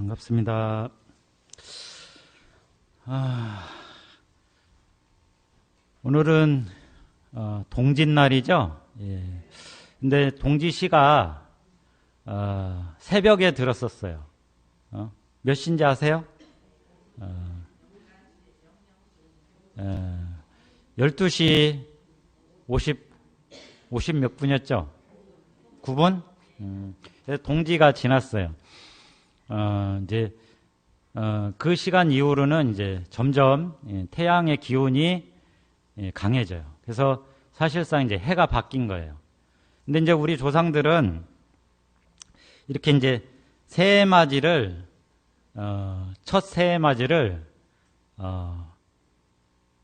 반갑습니다. 오늘은 동짓날이죠. 예. 근데 동지시가 새벽에 들었었어요. 몇 시인지 아세요? 12시 50 몇 분이었죠? 9분? 동지가 지났어요. 이제 그 시간 이후로는 이제 점점 태양의 기운이 강해져요. 그래서 사실상 이제 해가 바뀐 거예요. 근데 이제 우리 조상들은 이렇게 이제 새해맞이를 첫 새해맞이를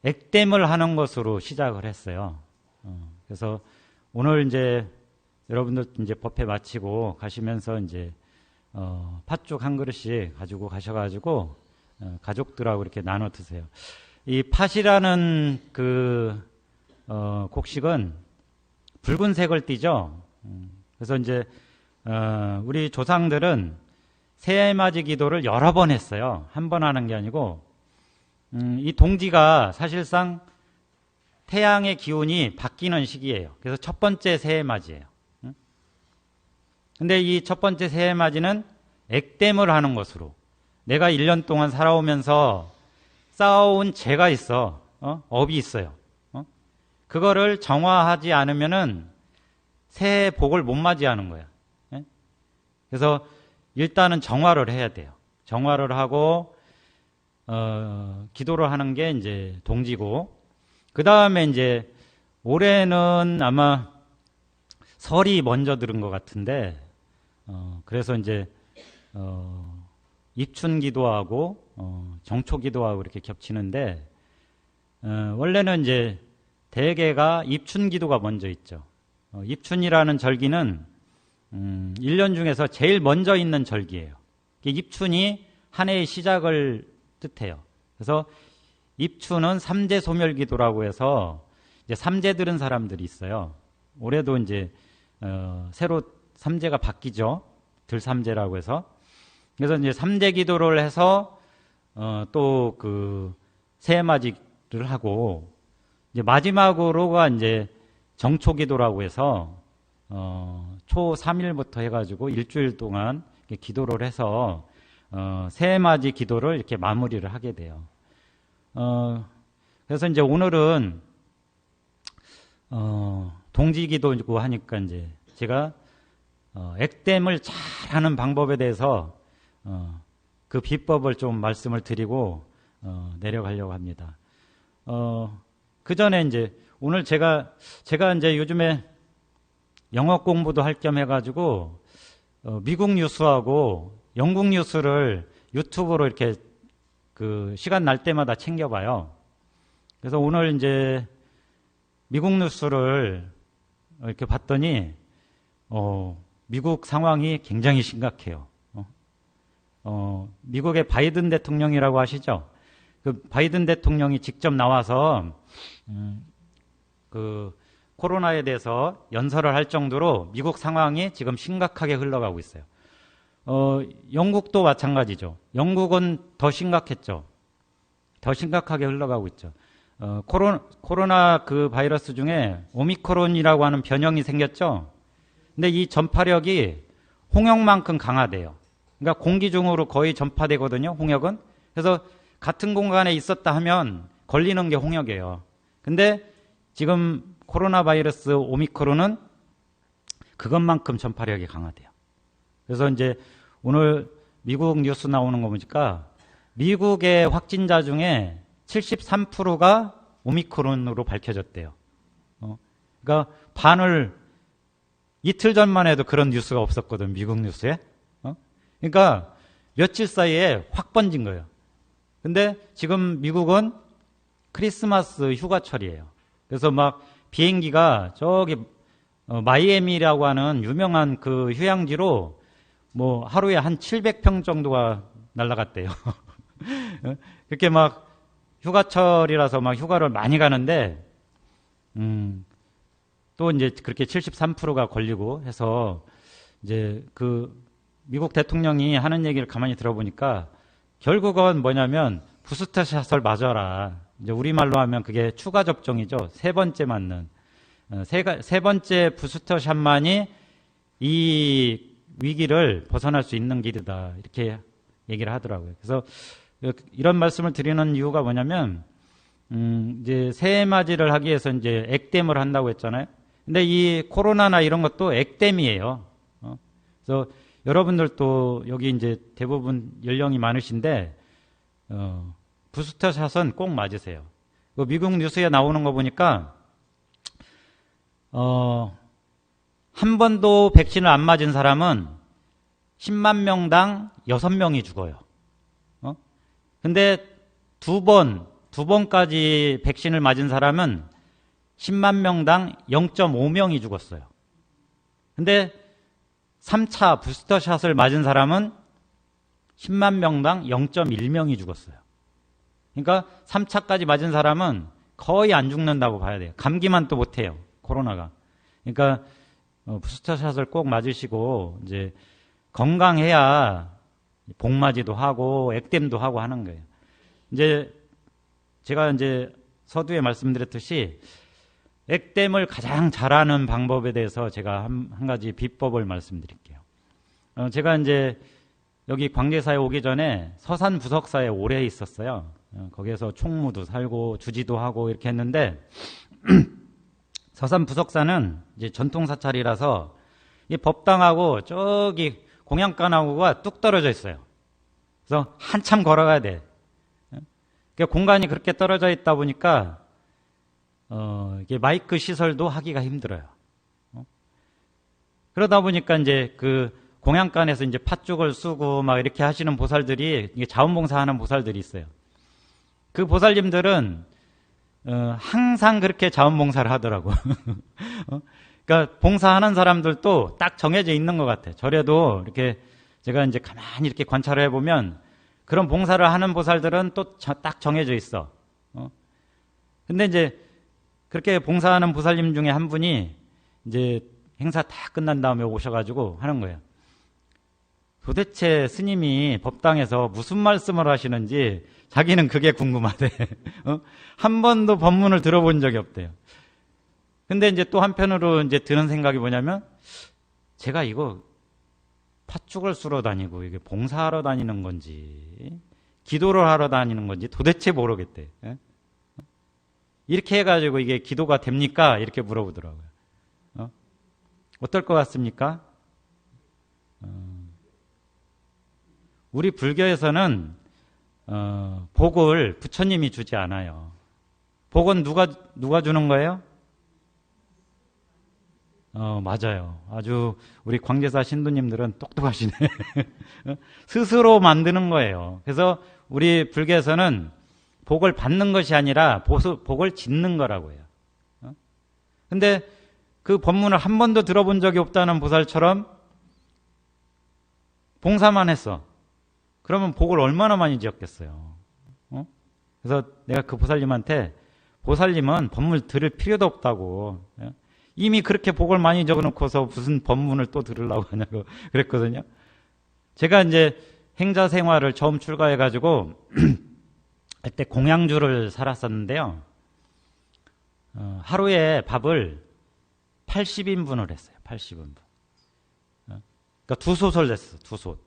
액땜을 하는 것으로 시작을 했어요. 그래서 오늘 이제 여러분들 이제 법회 마치고 가시면서 이제 팥죽 한 그릇씩 가지고 가셔가지고 가족들하고 이렇게 나눠 드세요. 이 팥이라는 그 곡식은 붉은색을 띠죠. 그래서 이제 우리 조상들은 새해맞이 기도를 여러 번 했어요. 한 번 하는 게 아니고 이 동지가 사실상 태양의 기운이 바뀌는 시기예요. 그래서 첫 번째 새해맞이예요. 근데 이 첫 번째 새해맞이는 액땜을 하는 것으로, 내가 1년 동안 살아오면서 쌓아온 죄가 있어, 업이 있어요. 그거를 정화하지 않으면은 새해 복을 못 맞이하는 거야. 그래서 일단은 정화를 해야 돼요. 정화를 하고 기도를 하는 게 이제 동지고, 그 다음에 이제 올해는 아마 설이 먼저 들은 것 같은데, 그래서 이제 입춘 기도하고 정초 기도하고 이렇게 겹치는데, 원래는 이제 대개가 입춘 기도가 먼저 있죠. 입춘이라는 절기는 1년 중에서 제일 먼저 있는 절기예요. 입춘이 한 해의 시작을 뜻해요. 그래서 입춘은 삼재 소멸 기도라고 해서 이제 삼재 들은 사람들이 있어요. 올해도 이제 새로 삼재가 바뀌죠. 들삼재라고 해서. 그래서 이제 삼재 기도를 해서 또 그 새해맞이를 하고, 이제 마지막으로가 이제 정초 기도라고 해서 초 3일부터 해가지고 일주일 동안 기도를 해서 새해맞이 기도를 이렇게 마무리를 하게 돼요. 그래서 이제 오늘은 동지기도고 하니까 이제 제가 액땜을 잘하는 방법에 대해서 그 비법을 좀 말씀을 드리고 내려가려고 합니다. 그 전에 이제 오늘 제가 이제 요즘에 영어 공부도 할 겸 해가지고 미국 뉴스하고 영국 뉴스를 유튜브로 이렇게 그 시간 날 때마다 챙겨봐요. 그래서 오늘 이제 미국 뉴스를 이렇게 봤더니 미국 상황이 굉장히 심각해요. 미국의 바이든 대통령이라고 아시죠? 그 바이든 대통령이 직접 나와서 그 코로나에 대해서 연설을 할 정도로 미국 상황이 지금 심각하게 흘러가고 있어요. 영국도 마찬가지죠. 영국은 더 심각했죠. 더 심각하게 흘러가고 있죠. 코로나 그 바이러스 중에 오미크론이라고 하는 변형이 생겼죠. 근데 이 전파력이 홍역만큼 강하대요. 그러니까 공기 중으로 거의 전파되거든요, 홍역은. 그래서 같은 공간에 있었다 하면 걸리는 게 홍역이에요. 근데 지금 코로나 바이러스 오미크론은 그것만큼 전파력이 강하대요. 그래서 이제 오늘 미국 뉴스 나오는 거 보니까 미국의 확진자 중에 73%가 오미크론으로 밝혀졌대요. 그러니까 반을 이틀 전만 해도 그런 뉴스가 없었거든, 미국 뉴스에. 그러니까 며칠 사이에 확 번진 거예요. 근데 지금 미국은 크리스마스 휴가철이에요. 그래서 막 비행기가 저기 마이애미라고 하는 유명한 그 휴양지로 뭐 하루에 한 700평 정도가 날아갔대요. 그렇게 막 휴가철이라서 막 휴가를 많이 가는데 또 이제 그렇게 73%가 걸리고 해서 이제 그 미국 대통령이 하는 얘기를 가만히 들어보니까 결국은 뭐냐면 부스터샷을 맞아라. 이제 우리말로 하면 그게 추가 접종이죠. 세 번째 맞는. 세 번째 부스터샷만이 이 위기를 벗어날 수 있는 길이다. 이렇게 얘기를 하더라고요. 그래서 이런 말씀을 드리는 이유가 뭐냐면, 이제 새해 맞이를 하기 위해서 이제 액땜을 한다고 했잖아요. 근데 이 코로나나 이런 것도 액땜이에요. 그래서 여러분들도 여기 이제 대부분 연령이 많으신데, 부스터샷은 꼭 맞으세요. 미국 뉴스에 나오는 거 보니까, 한 번도 백신을 안 맞은 사람은 10만 명당 6명이 죽어요. 근데 두 번까지 백신을 맞은 사람은 10만 명당 0.5명이 죽었어요. 근데 3차 부스터샷을 맞은 사람은 10만 명당 0.1명이 죽었어요. 그러니까 3차까지 맞은 사람은 거의 안 죽는다고 봐야 돼요. 감기만 또 못해요. 코로나가. 그러니까 부스터샷을 꼭 맞으시고 이제 건강해야 복맞이도 하고 액땜도 하고 하는 거예요. 이제 제가 이제 서두에 말씀드렸듯이 액땜을 가장 잘하는 방법에 대해서 제가 한 가지 비법을 말씀드릴게요. 제가 이제 여기 광제사에 오기 전에 서산 부석사에 오래 있었어요. 거기에서 총무도 살고 주지도 하고 이렇게 했는데 서산 부석사는 이제 전통사찰이라서 이 법당하고 저기 공양간하고가 뚝 떨어져 있어요. 그래서 한참 걸어가야 돼. 그러니까 공간이 그렇게 떨어져 있다 보니까 이게 마이크 시설도 하기가 힘들어요. 그러다 보니까 이제 그 공양간에서 이제 팥죽을 쓰고 막 이렇게 하시는 보살들이 이게 자원봉사하는 보살들이 있어요. 그 보살님들은 항상 그렇게 자원봉사를 하더라고. 그러니까 봉사하는 사람들도 딱 정해져 있는 것 같아. 절에도 이렇게 제가 이제 가만히 이렇게 관찰을 해보면 그런 봉사를 하는 보살들은 또 딱 정해져 있어. 근데 이제 그렇게 봉사하는 보살님 중에 한 분이 이제 행사 다 끝난 다음에 오셔가지고 하는 거예요. 도대체 스님이 법당에서 무슨 말씀을 하시는지 자기는 그게 궁금하대. 한 번도 법문을 들어본 적이 없대요. 근데 이제 또 한편으로 이제 드는 생각이 뭐냐면 제가 이거 팥죽을 쑤러 다니고 이게 봉사하러 다니는 건지 기도를 하러 다니는 건지 도대체 모르겠대. 이렇게 해가지고 이게 기도가 됩니까? 이렇게 물어보더라고요. 어떨 것 같습니까? 우리 불교에서는 복을 부처님이 주지 않아요. 복은 누가 주는 거예요? 맞아요. 아주 우리 광제사 신도님들은 똑똑하시네. 스스로 만드는 거예요. 그래서 우리 불교에서는 복을 받는 것이 아니라 복을 짓는 거라고 해요. 근데 그 법문을 한 번도 들어본 적이 없다는 보살처럼 봉사만 했어. 그러면 복을 얼마나 많이 지었겠어요. 그래서 내가 그 보살님한테 보살님은 법문을 들을 필요도 없다고. 이미 그렇게 복을 많이 적어놓고서 무슨 법문을 또 들으려고 하냐고 그랬거든요. 제가 이제 행자 생활을 처음 출가해가지고 그때 공양주를 살았었는데요. 하루에 밥을 80인분을 했어요. 80인분. 그러니까 두 솥을 냈어. 두 솥.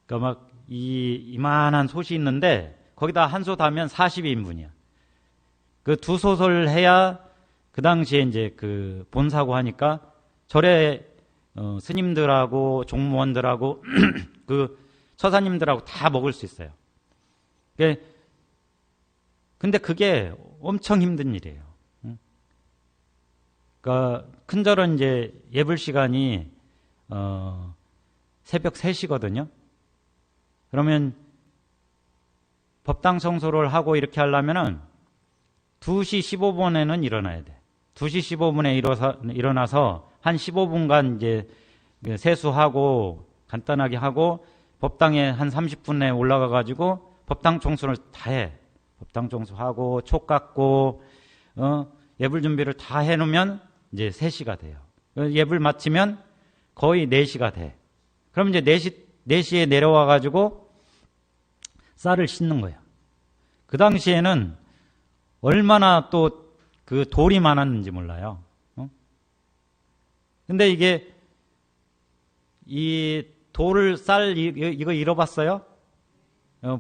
그러니까 막 이만한 솥이 있는데 거기다 한 솥 하면 40인분이야. 그 두 솥을 해야 그 당시에 이제 그 본사고 하니까 절에 스님들하고 종무원들하고 그 처사님들하고 다 먹을 수 있어요. 근데 그게 엄청 힘든 일이에요. 그러니까 큰절은 이제 예불 시간이 새벽 3시거든요. 그러면 법당 청소를 하고 이렇게 하려면은 2시 15분에는 일어나야 돼. 2시 15분에 일어나서 한 15분간 이제 세수하고 간단하게 하고 법당에 한 30분에 올라가 가지고 법당 청소를 다 해. 법당 청소하고 촉 깎고 예불 준비를 다 해놓으면 이제 3시가 돼요. 예불 마치면 거의 4시가 돼. 그럼 이제 4시에 내려와가지고 쌀을 씻는 거예요. 그 당시에는 얼마나 또 그 돌이 많았는지 몰라요. 근데 이게 이 돌을 이거 잃어봤어요?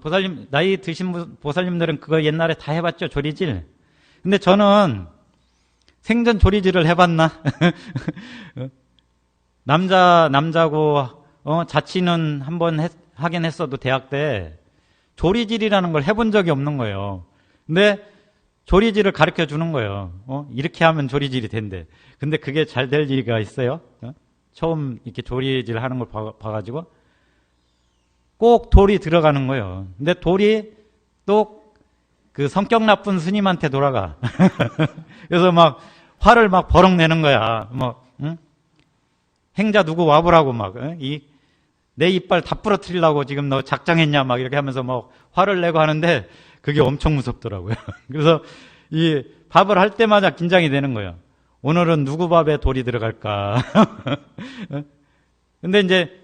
보살님, 나이 드신 보살님들은 그거 옛날에 다 해봤죠? 조리질. 근데 저는 생전 조리질을 해봤나? 남자고, 자취는 한번 하긴 했어도 대학 때 조리질이라는 걸 해본 적이 없는 거예요. 근데 조리질을 가르쳐 주는 거예요. 이렇게 하면 조리질이 된대. 근데 그게 잘 될 리가 있어요? 처음 이렇게 조리질 하는 걸 봐가지고 꼭 돌이 들어가는 거예요. 근데 돌이 또 그 성격 나쁜 스님한테 돌아가. 그래서 막 화를 막 버럭 내는 거야. 응? 행자 누구 와보라고 막, 내 이빨 다 부러뜨리려고 지금 너 작정했냐 막 이렇게 하면서 막 화를 내고 하는데 그게 엄청 무섭더라고요. 그래서 이 밥을 할 때마다 긴장이 되는 거예요. 오늘은 누구 밥에 돌이 들어갈까. 근데 이제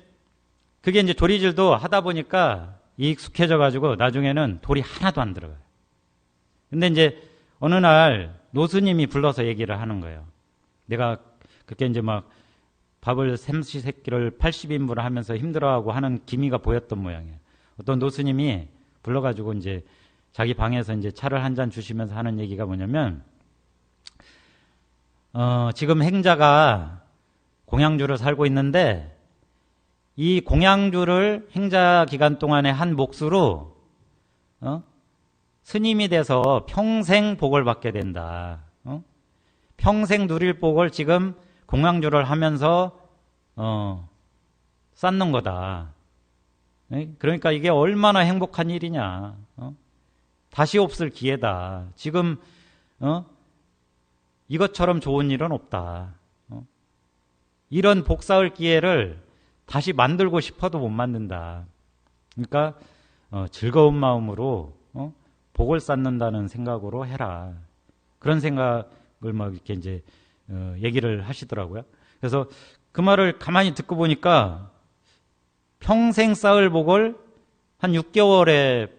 그게 이제 조리질도 하다 보니까 익숙해져 가지고 나중에는 돌이 하나도 안 들어가요. 근데 이제 어느 날 노스님이 불러서 얘기를 하는 거예요. 내가 그렇게 이제 막 밥을 샘시새끼를 80인분을 하면서 힘들어하고 하는 기미가 보였던 모양이에요. 어떤 노스님이 불러가지고 이제 자기 방에서 이제 차를 한 잔 주시면서 하는 얘기가 뭐냐면, 지금 행자가 공양주를 살고 있는데, 이 공양주를 행자 기간 동안에 한 몫으로, 스님이 돼서 평생 복을 받게 된다. 평생 누릴 복을 지금 공양주를 하면서 쌓는 거다. 그러니까 이게 얼마나 행복한 일이냐. 다시 없을 기회다. 지금 이것처럼 좋은 일은 없다. 이런 복 쌓을 기회를 다시 만들고 싶어도 못 만든다. 그러니까 즐거운 마음으로 복을 쌓는다는 생각으로 해라. 그런 생각을 막 이렇게 이제 얘기를 하시더라고요. 그래서 그 말을 가만히 듣고 보니까 평생 쌓을 복을 한 6개월에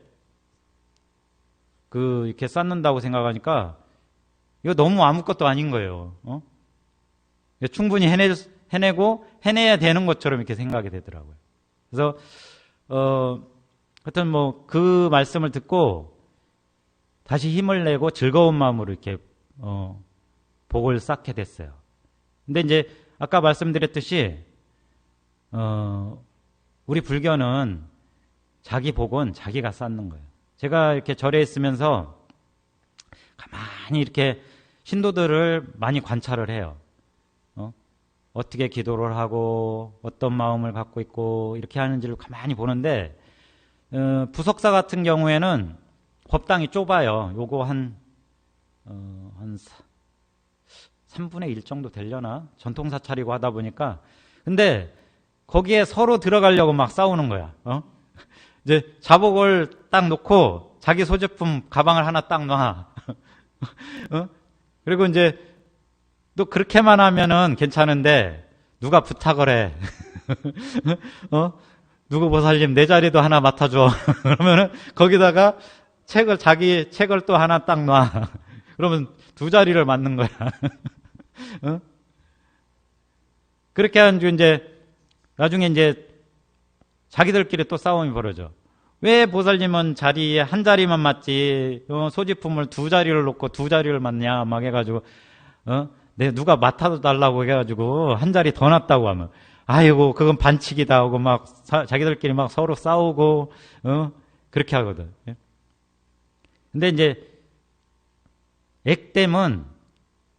이렇게 쌓는다고 생각하니까 이거 너무 아무것도 아닌 거예요. 충분히 해내고 해내야 되는 것처럼 이렇게 생각이 되더라고요. 그래서 하여튼 뭐 그 말씀을 듣고 다시 힘을 내고 즐거운 마음으로 이렇게 복을 쌓게 됐어요. 근데 이제 아까 말씀드렸듯이 우리 불교는 자기 복은 자기가 쌓는 거예요. 제가 이렇게 절에 있으면서 가만히 이렇게 신도들을 많이 관찰을 해요. 어떻게 기도를 하고 어떤 마음을 갖고 있고 이렇게 하는지를 가만히 보는데 부석사 같은 경우에는 법당이 좁아요. 요거 한 3분의 1 정도 되려나? 전통사 차리고 하다 보니까. 근데 거기에 서로 들어가려고 막 싸우는 거야. 이제 자복을 딱 놓고 자기 소지품 가방을 하나 딱 놔. 그리고 이제 또 그렇게만 하면은 괜찮은데 누가 부탁을 해. 누구 보살님 내 자리도 하나 맡아줘. 그러면은 거기다가 자기 책을 또 하나 딱 놔. 그러면 2자리를 맡는 거야. 그렇게 한 주 이제 나중에 이제 자기들끼리 또 싸움이 벌어져. 왜 보살님은 자리에 한 자리만 맡지 소지품을 2자리를 놓고 2자리를 맡냐 막 해가지고 내 누가 맡아도 달라고 해가지고 한 자리 더 놨다고 하면 아이고 그건 반칙이다 하고 막 자기들끼리 막 서로 싸우고 그렇게 하거든. 근데 이제 액땜은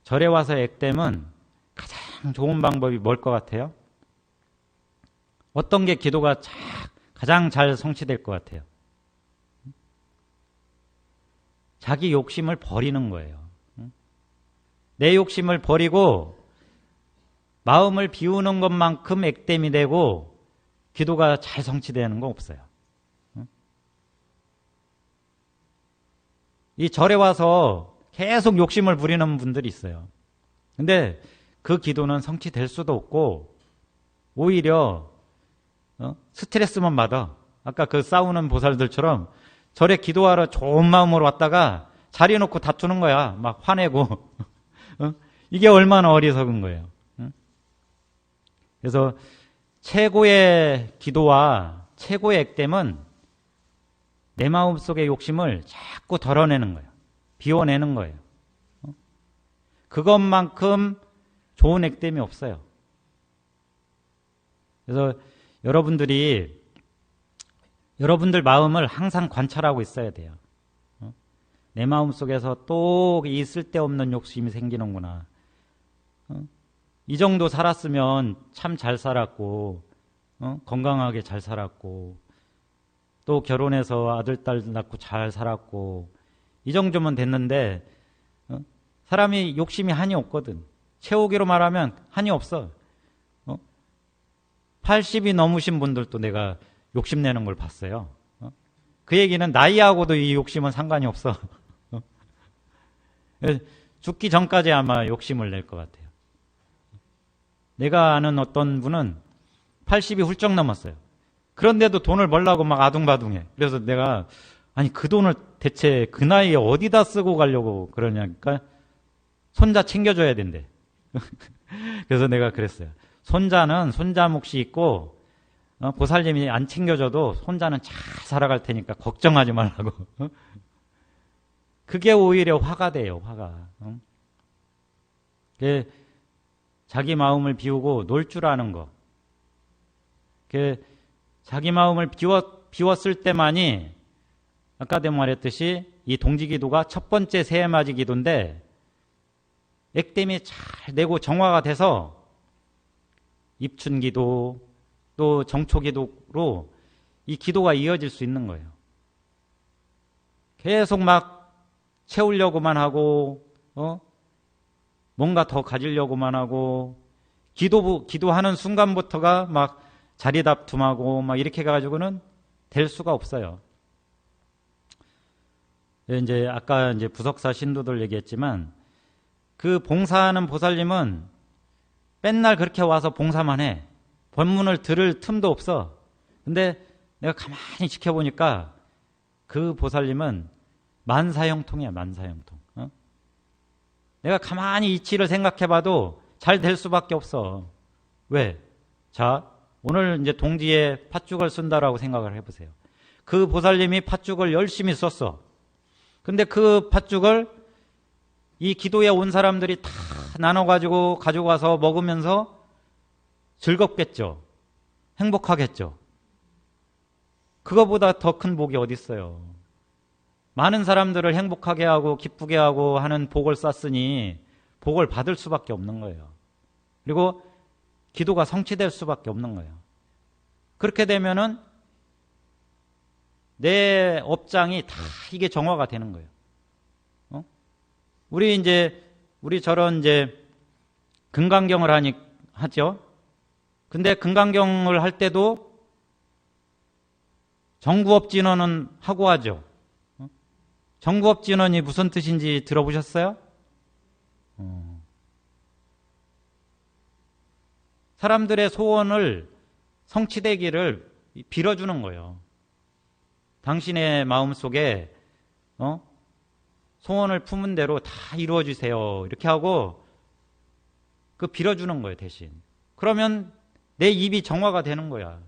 절에 와서 액땜은 가장 좋은 방법이 뭘 것 같아요? 어떤 게 기도가 가장 잘 성취될 것 같아요? 자기 욕심을 버리는 거예요. 내 욕심을 버리고 마음을 비우는 것만큼 액땜이 되고 기도가 잘 성취되는 건 없어요. 이 절에 와서 계속 욕심을 부리는 분들이 있어요. 근데 그 기도는 성취될 수도 없고 오히려 스트레스만 받아. 아까 그 싸우는 보살들처럼 절에 기도하러 좋은 마음으로 왔다가 자리 놓고 다투는 거야. 막 화내고. 이게 얼마나 어리석은 거예요. 그래서 최고의 기도와 최고의 액땜은 내 마음속의 욕심을 자꾸 덜어내는 거예요. 비워내는 거예요. 그것만큼 좋은 액땜이 없어요. 그래서 여러분들 마음을 항상 관찰하고 있어야 돼요. 내 마음 속에서 또 이 쓸데없는 욕심이 생기는구나. 이 정도 살았으면 참 잘 살았고, 건강하게 잘 살았고, 또 결혼해서 아들, 딸 낳고 잘 살았고, 이 정도면 됐는데, 사람이 욕심이 한이 없거든. 채우기로 말하면 한이 없어. 80이 넘으신 분들도 내가 욕심내는 걸 봤어요. 그 얘기는 나이하고도 이 욕심은 상관이 없어. 죽기 전까지 아마 욕심을 낼 것 같아요. 내가 아는 어떤 분은 80이 훌쩍 넘었어요. 그런데도 돈을 벌려고 막 아둥바둥해. 그래서 내가 아니 그 돈을 대체 그 나이에 어디다 쓰고 가려고 그러냐니까 손자 챙겨줘야 된대. 그래서 내가 그랬어요. 손자는 손자 몫이 있고 보살님이 안 챙겨줘도 손자는 잘 살아갈 테니까 걱정하지 말라고. 그게 오히려 화가 돼요. 화가. 자기 마음을 비우고 놀 줄 아는 거. 자기 마음을 비웠을 때만이 아까도 말했듯이 이 동지기도가 첫 번째 새해맞이 기도인데 액땜이 잘 되고 정화가 돼서 입춘기도 또 정초기도로 이 기도가 이어질 수 있는 거예요. 계속 막 채우려고만 하고 뭔가 더 가지려고만 하고 기도하는 순간부터가 막 자리다툼하고 막 이렇게 가지고는 될 수가 없어요. 이제 아까 이제 부석사 신도들 얘기했지만 그 봉사하는 보살님은 맨날 그렇게 와서 봉사만 해. 법문을 들을 틈도 없어. 근데 내가 가만히 지켜보니까 그 보살님은 만사형통이야, 만사형통. 내가 가만히 이치를 생각해봐도 잘 될 수밖에 없어. 왜? 자, 오늘 이제 동지에 팥죽을 쓴다라고 생각을 해보세요. 그 보살님이 팥죽을 열심히 썼어. 근데 그 팥죽을 이 기도에 온 사람들이 다 나눠가지고 가지고 와서 먹으면서 즐겁겠죠. 행복하겠죠. 그거보다 더 큰 복이 어디 있어요. 많은 사람들을 행복하게 하고 기쁘게 하고 하는 복을 쌌으니 복을 받을 수밖에 없는 거예요. 그리고 기도가 성취될 수밖에 없는 거예요. 그렇게 되면은 내 업장이 다 이게 정화가 되는 거예요. 우리 저런 이제 금강경을 하죠. 근데 금강경을 할 때도 정구업진언은 하고 하죠. 정구업진언이 무슨 뜻인지 들어보셨어요? 사람들의 소원을 성취되기를 빌어주는 거예요. 당신의 마음속에 소원을 품은 대로 다 이루어주세요. 이렇게 하고 그 빌어주는 거예요, 대신. 그러면 내 입이 정화가 되는 거야.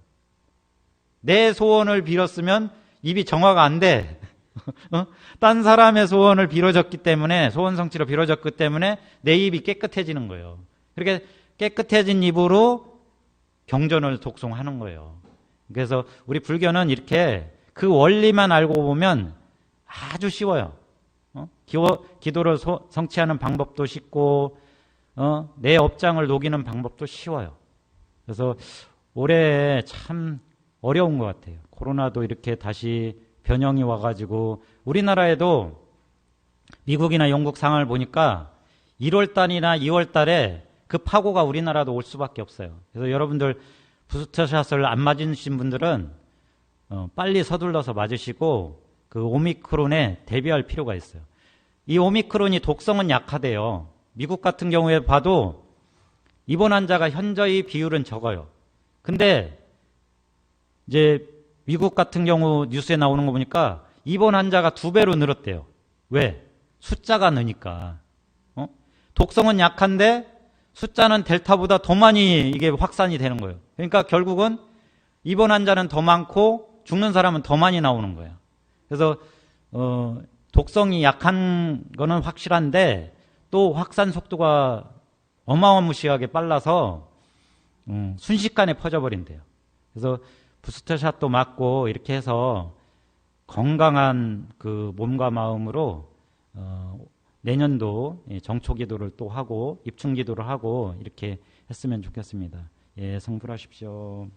내 소원을 빌었으면 입이 정화가 안 돼. 딴 사람의 소원을 빌어줬기 때문에, 소원 성취로 빌어줬기 때문에 내 입이 깨끗해지는 거예요. 그렇게 깨끗해진 입으로 경전을 독송하는 거예요. 그래서 우리 불교는 이렇게 그 원리만 알고 보면 아주 쉬워요. 기도를 성취하는 방법도 쉽고, 내 업장을 녹이는 방법도 쉬워요. 그래서 올해 참 어려운 것 같아요. 코로나도 이렇게 다시 변형이 와가지고, 우리나라에도 미국이나 영국 상황을 보니까 1월달이나 2월달에 그 파고가 우리나라도 올 수밖에 없어요. 그래서 여러분들 부스터샷을 안 맞으신 분들은 빨리 서둘러서 맞으시고 그 오미크론에 대비할 필요가 있어요. 이 오미크론이 독성은 약하대요. 미국 같은 경우에 봐도 입원 환자가 현저히 비율은 적어요. 근데 이제 미국 같은 경우 뉴스에 나오는 거 보니까 입원 환자가 2배로 늘었대요. 왜? 숫자가 느니까. 독성은 약한데 숫자는 델타보다 더 많이 이게 확산이 되는 거예요. 그러니까 결국은 입원 환자는 더 많고 죽는 사람은 더 많이 나오는 거예요. 그래서 독성이 약한 거는 확실한데 또 확산 속도가 어마어마무시하게 빨라서 순식간에 퍼져버린대요. 그래서 부스터샷도 맞고 이렇게 해서 건강한 그 몸과 마음으로 내년도 정초기도를 또 하고 입춘기도를 하고 이렇게 했으면 좋겠습니다. 예, 성불하십시오.